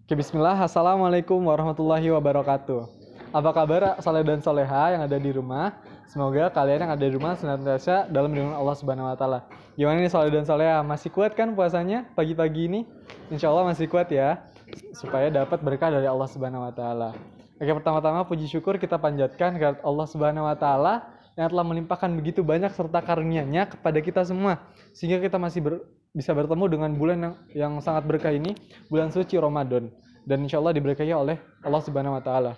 Oke, bismillah. Assalamualaikum warahmatullahi wabarakatuh. Apa kabar soleh dan soleha yang ada di rumah? Semoga kalian yang ada di rumah senantiasa dalam lindungan Allah Subhanahu wa taala. Gimana nih soleh dan soleha? Masih kuat kan puasanya pagi-pagi ini? Insya Allah masih kuat ya, supaya dapat berkah dari Allah Subhanahu wa taala. Oke, pertama-tama puji syukur kita panjatkan kepada Allah Subhanahu wa taala yang telah melimpahkan begitu banyak serta karunia-Nya kepada kita semua, sehingga kita masih bisa bertemu dengan bulan yang sangat berkah ini, bulan suci Ramadan, dan insya Allah diberkahi oleh Allah Subhanahu wa taala.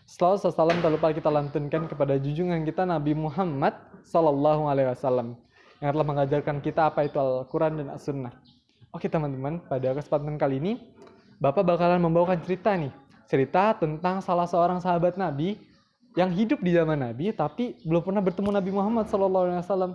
Salawat salam tak lupa kita lantunkan kepada junjungan kita Nabi Muhammad Sallallahu Alaihi Wasallam yang telah mengajarkan kita apa itu Al-Quran dan As-Sunnah. Oke teman-teman, pada kesempatan kali ini Bapak bakalan membawakan cerita tentang salah seorang sahabat Nabi yang hidup di zaman Nabi tapi belum pernah bertemu Nabi Muhammad Sallallahu Alaihi Wasallam,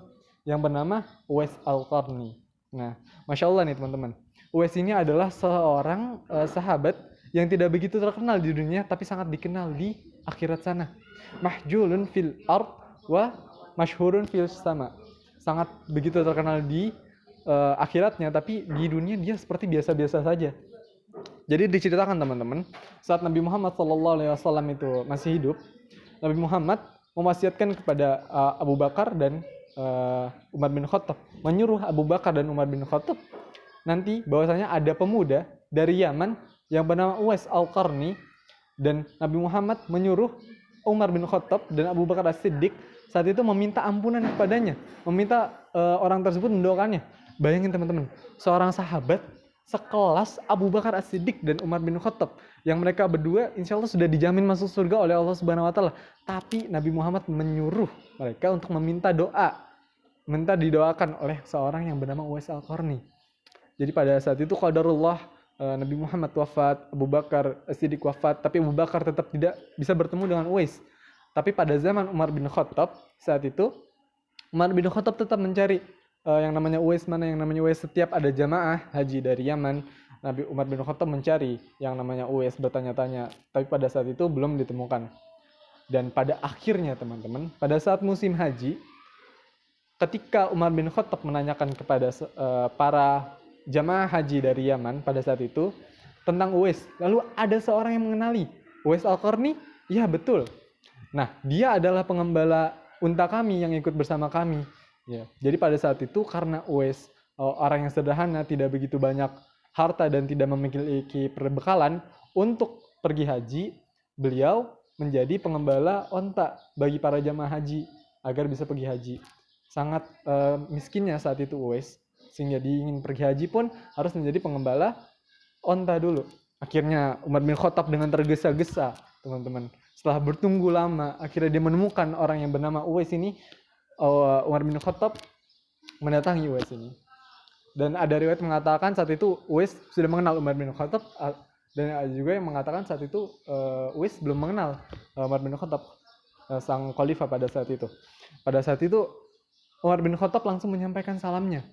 yang bernama Uwais Al-Qarni. Nah, Masya Allah nih teman-teman, Uwais ini adalah seorang sahabat yang tidak begitu terkenal di dunia tapi sangat dikenal di akhirat sana. Mahjulun fil ard wa masyhurun fil sama. Sangat begitu terkenal di akhiratnya, tapi di dunia dia seperti biasa-biasa saja. Jadi diceritakan teman-teman, saat Nabi Muhammad SAW itu masih hidup, Nabi Muhammad mewasiatkan kepada Abu Bakar dan Umar bin Khattab, menyuruh Abu Bakar dan Umar bin Khattab nanti bahwasanya ada pemuda dari Yaman yang bernama Uwais Al-Qarni, dan Nabi Muhammad menyuruh Umar bin Khattab dan Abu Bakar As-Siddiq saat itu meminta ampunan kepadanya, meminta orang tersebut mendoakannya. Bayangin teman-teman, seorang sahabat sekelas Abu Bakar As-Siddiq dan Umar bin Khattab, yang mereka berdua insya Allah sudah dijamin masuk surga oleh Allah Subhanahu wa taala, tapi Nabi Muhammad menyuruh mereka untuk meminta doa, minta didoakan oleh seorang yang bernama Uwais Al-Qarni. Jadi pada saat itu qadarullah, Nabi Muhammad wafat, Abu Bakar As-Siddiq wafat, tapi Abu Bakar tetap tidak bisa bertemu dengan Uwais. Tapi pada zaman Umar bin Khattab saat itu, Umar bin Khattab tetap mencari yang namanya Uwais, mana yang namanya Uwais. Setiap ada jamaah haji dari Yaman, Nabi Umar bin Khattab mencari yang namanya Uwais, bertanya-tanya, tapi pada saat itu belum ditemukan. Dan pada akhirnya teman-teman, pada saat musim haji, ketika Umar bin Khattab menanyakan kepada para jamaah haji dari Yaman pada saat itu tentang Uwais, lalu ada seorang yang mengenali Uwais Al-Qarni. Ya betul, nah dia adalah pengembala unta kami yang ikut bersama kami. Ya, jadi pada saat itu karena Uwais orang yang sederhana, tidak begitu banyak harta dan tidak memiliki perbekalan untuk pergi haji, beliau menjadi pengembala onta bagi para jamaah haji agar bisa pergi haji. Sangat miskinnya saat itu Uwais, sehingga dia ingin pergi haji pun harus menjadi pengembala onta dulu. Akhirnya Umar bin Khattab dengan tergesa-gesa teman-teman, setelah bertunggu lama, akhirnya dia menemukan orang yang bernama Uwais ini. Umar bin Khattab mendatangi Uwais ini, dan ada riwayat mengatakan saat itu Uwais sudah mengenal Umar bin Khattab, dan ada juga yang mengatakan saat itu Uwais belum mengenal Umar bin Khattab, sang khalifah pada saat itu. Pada saat itu Umar bin Khattab langsung menyampaikan salamnya,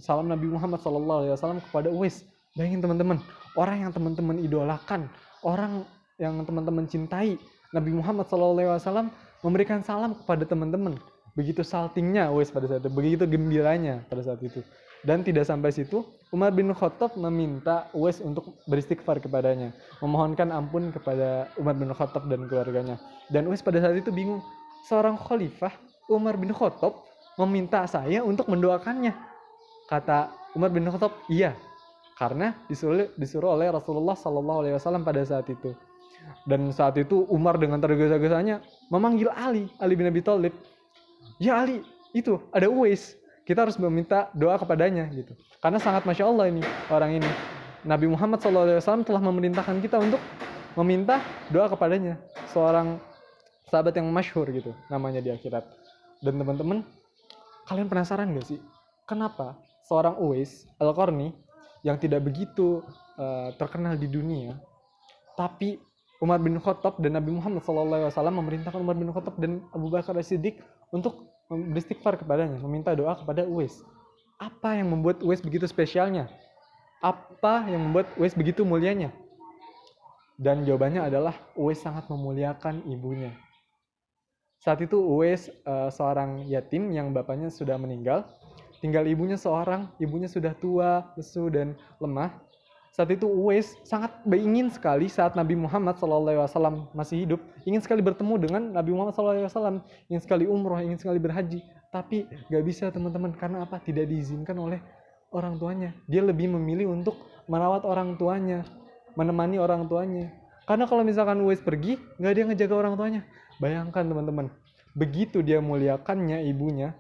salam Nabi Muhammad SAW kepada Uwais. Bayangin teman-teman, orang yang teman-teman idolakan, orang yang teman-teman cintai, Nabi Muhammad SAW memberikan salam kepada teman-teman. Begitu saltingnya Uwais pada saat itu, begitu gembiranya pada saat itu. Dan tidak sampai situ, Umar bin Khattab meminta Uwais untuk beristighfar kepadanya, memohonkan ampun kepada Umar bin Khattab dan keluarganya. Dan Uwais pada saat itu bingung, seorang khalifah Umar bin Khattab meminta saya untuk mendoakannya. Kata Umar bin Khattab, iya, karena disuruh oleh Rasulullah SAW pada saat itu. Dan saat itu Umar dengan tergesa-gesanya memanggil Ali bin Abi Thalib. Ya Ali, itu ada Uwais, kita harus meminta doa kepadanya gitu. Karena sangat Masya Allah ini orang ini. Nabi Muhammad SAW telah memerintahkan kita untuk meminta doa kepadanya. Seorang sahabat yang masyhur gitu namanya di akhirat. Dan teman-teman, kalian penasaran gak sih, kenapa seorang Uwais Al-Qarni yang tidak begitu terkenal di dunia, tapi Umar bin Khattab dan Nabi Muhammad SAW memerintahkan Umar bin Khattab dan Abu Bakar As-Siddiq untuk beristighfar kepadanya, meminta doa kepada Uwais. Apa yang membuat Uwais begitu spesialnya? Apa yang membuat Uwais begitu mulianya? Dan jawabannya adalah Uwais sangat memuliakan ibunya. Saat itu Uwais seorang yatim yang bapaknya sudah meninggal. Tinggal ibunya seorang, ibunya sudah tua, lesu dan lemah. Saat itu Uwais sangat ingin sekali saat Nabi Muhammad SAW masih hidup, ingin sekali bertemu dengan Nabi Muhammad SAW, ingin sekali umroh, ingin sekali berhaji, tapi gak bisa teman-teman. Karena apa? Tidak diizinkan oleh orang tuanya. Dia lebih memilih untuk merawat orang tuanya, menemani orang tuanya. Karena kalau misalkan Uwais pergi, gak ada yang ngejaga orang tuanya. Bayangkan teman-teman, begitu dia muliakannya ibunya.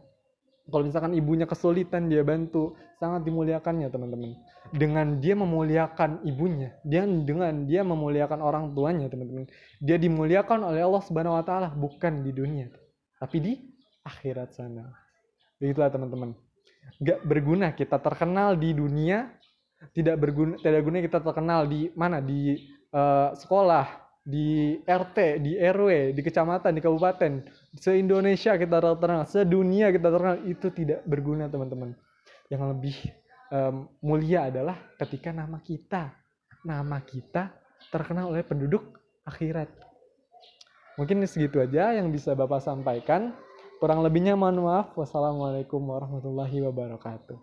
Kalau misalkan ibunya kesulitan, dia bantu, sangat dimuliakannya teman-teman. Dengan dia memuliakan ibunya, dengan dia memuliakan orang tuanya teman-teman, dia dimuliakan oleh Allah Subhanahu Wa Taala, bukan di dunia, tapi di akhirat sana. Begitulah teman-teman. Gak berguna kita terkenal di dunia, tidak guna kita terkenal di mana, di sekolah, di RT, di RW, di kecamatan, di kabupaten, se-Indonesia kita terkenal, sedunia kita terkenal, itu tidak berguna teman-teman. Yang lebih mulia adalah ketika nama kita terkenal oleh penduduk akhirat. Mungkin segitu aja yang bisa Bapak sampaikan. Kurang lebihnya mohon maaf. Wassalamualaikum warahmatullahi wabarakatuh.